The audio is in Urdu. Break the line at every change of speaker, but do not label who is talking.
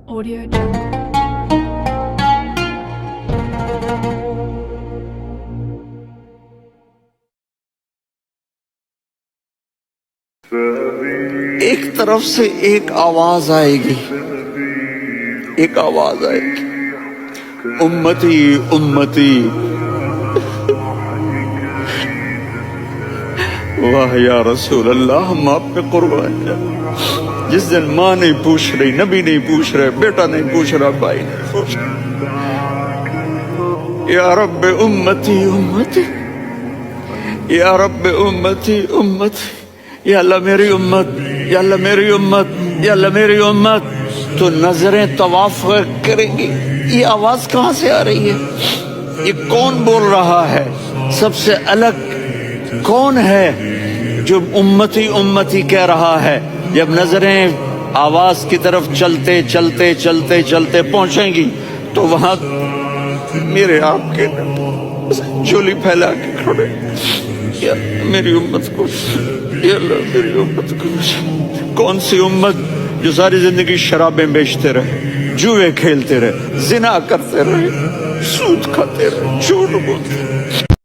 Audio Jungle.
ایک طرف سے ایک آواز آئے گی، ایک آواز آئے گی، امتی امتی۔ واہ یا رسول اللہ، ہم آپ پہ قربان جائیں۔ جس دن ماں نہیں پوچھ رہی، نبی نہیں پوچھ رہے، بیٹا نہیں پوچھ رہا، بھائی نہیں پوچھ رہا، یا رب امتی امتی، یا رب امتی امتی، یا اللہ میری امت، یا اللہ میری امت، یا اللہ میری امت۔ تو نظریں طواف کریں گی، یہ آواز کہاں سے آ رہی ہے؟ یہ کون بول رہا ہے؟ سب سے الگ کون ہے جو امتی امتی کہہ رہا ہے؟ جب نظریں آواز کی طرف چلتے چلتے چلتے چلتے پہنچیں گی تو وہاں میرے آپ کے جھولی پھیلا کے کھڑے، یا میری امت کو، یا اللہ میری امت کو۔ کون سی امت جو ساری زندگی شرابیں بیچتے رہے، جوئے کھیلتے رہے، زنا کرتے رہے، سود کھاتے رہے، جھوٹ بولتے رہے،